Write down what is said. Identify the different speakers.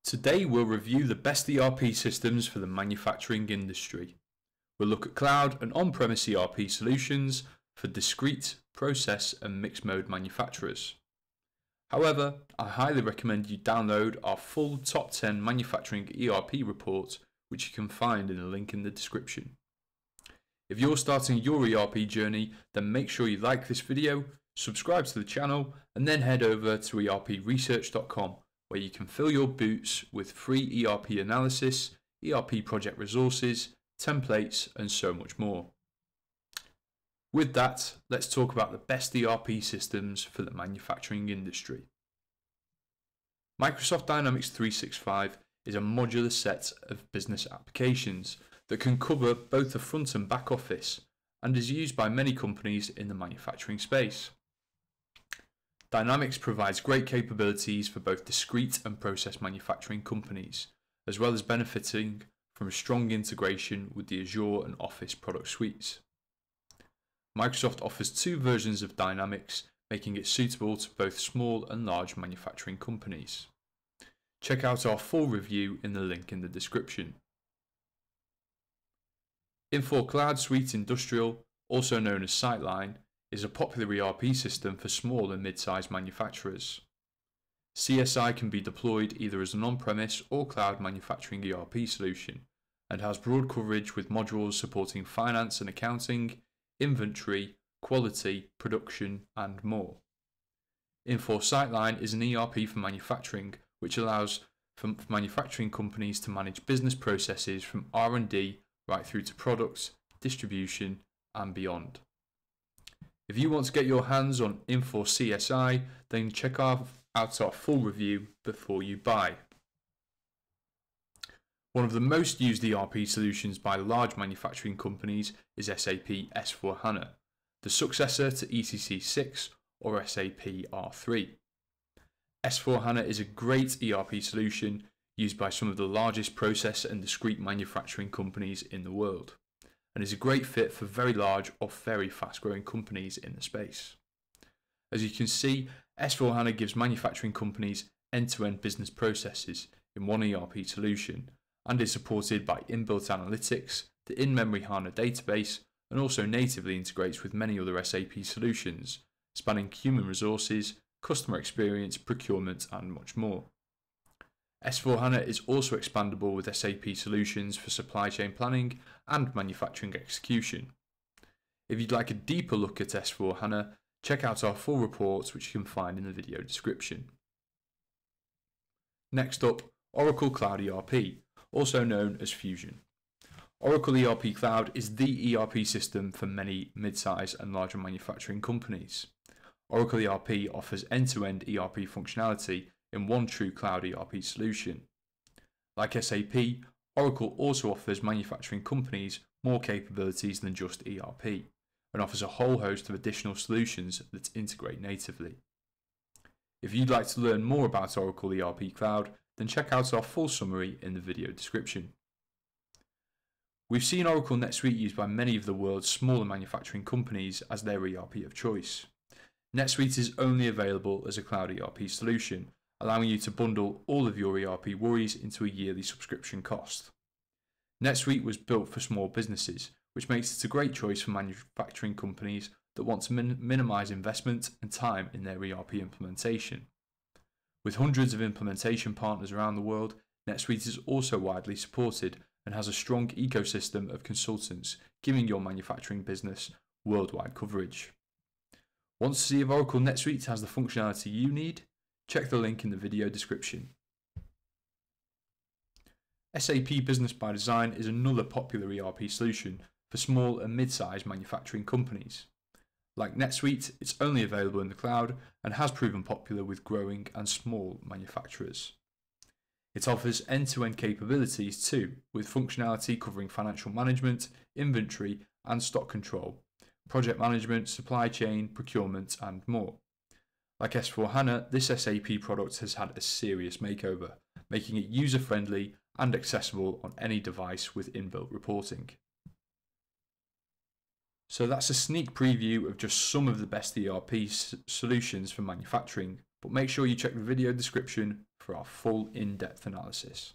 Speaker 1: Today we'll review the best ERP systems for the manufacturing industry. We'll look at cloud and on-premise ERP solutions for discrete, process and mixed mode manufacturers. However, I highly recommend you download our full top 10 manufacturing ERP report, which you can find in the link in the description. If you're starting your ERP journey, then make sure you like this video, subscribe to the channel, and then head over to erpresearch.com, where you can fill your boots with free ERP analysis, ERP project resources, templates, and so much more. With that, let's talk about the best ERP systems for the manufacturing industry. Microsoft Dynamics 365 is a modular set of business applications that can cover both the front and back office and is used by many companies in the manufacturing space. Dynamics provides great capabilities for both discrete and process manufacturing companies, as well as benefiting from a strong integration with the Azure and Office product suites. Microsoft offers two versions of Dynamics, making it suitable to both small and large manufacturing companies. Check out our full review in the link in the description. Infor CloudSuite Industrial, also known as Syteline, is a popular ERP system for small and mid-sized manufacturers. CSI can be deployed either as an on-premise or cloud manufacturing ERP solution and has broad coverage with modules supporting finance and accounting, inventory, quality, production, and more. Infor Syteline is an ERP for manufacturing, which allows for manufacturing companies to manage business processes from R&D right through to products, distribution, and beyond. If you want to get your hands on Infor CSI, then check out our full review before you buy. One of the most used ERP solutions by large manufacturing companies is SAP S/4HANA, the successor to ECC 6 or SAP R3. S/4HANA is a great ERP solution used by some of the largest process and discrete manufacturing companies in the world, and is a great fit for very large or very fast-growing companies in the space. As you can see, S/4HANA gives manufacturing companies end-to-end business processes in one ERP solution and is supported by inbuilt analytics, the in-memory HANA database, and also natively integrates with many other SAP solutions, spanning human resources, customer experience, procurement, and much more. S/4HANA is also expandable with SAP solutions for supply chain planning and manufacturing execution. If you'd like a deeper look at S/4HANA, check out our full report, which you can find in the video description. Next up, Oracle Cloud ERP, also known as Fusion. Oracle ERP Cloud is the ERP system for many mid-size and larger manufacturing companies. Oracle ERP offers end-to-end ERP functionality in one true cloud ERP solution. Like SAP, Oracle also offers manufacturing companies more capabilities than just ERP, and offers a whole host of additional solutions that integrate natively. If you'd like to learn more about Oracle ERP Cloud, then check out our full summary in the video description. We've seen Oracle NetSuite used by many of the world's smaller manufacturing companies as their ERP of choice. NetSuite is only available as a cloud ERP solution, allowing you to bundle all of your ERP worries into a yearly subscription cost. NetSuite was built for small businesses, which makes it a great choice for manufacturing companies that want to minimize investment and time in their ERP implementation. With hundreds of implementation partners around the world, NetSuite is also widely supported and has a strong ecosystem of consultants, giving your manufacturing business worldwide coverage. Want to see if Oracle NetSuite has the functionality you need? Check the link in the video description. SAP Business ByDesign is another popular ERP solution for small and mid-sized manufacturing companies. Like NetSuite, it's only available in the cloud and has proven popular with growing and small manufacturers. It offers end-to-end capabilities too, with functionality covering financial management, inventory and stock control, project management, supply chain, procurement and more. Like S/4HANA, this SAP product has had a serious makeover, making it user-friendly and accessible on any device with inbuilt reporting. So that's a sneak preview of just some of the best ERP solutions for manufacturing. but make sure you check the video description for our full in-depth analysis.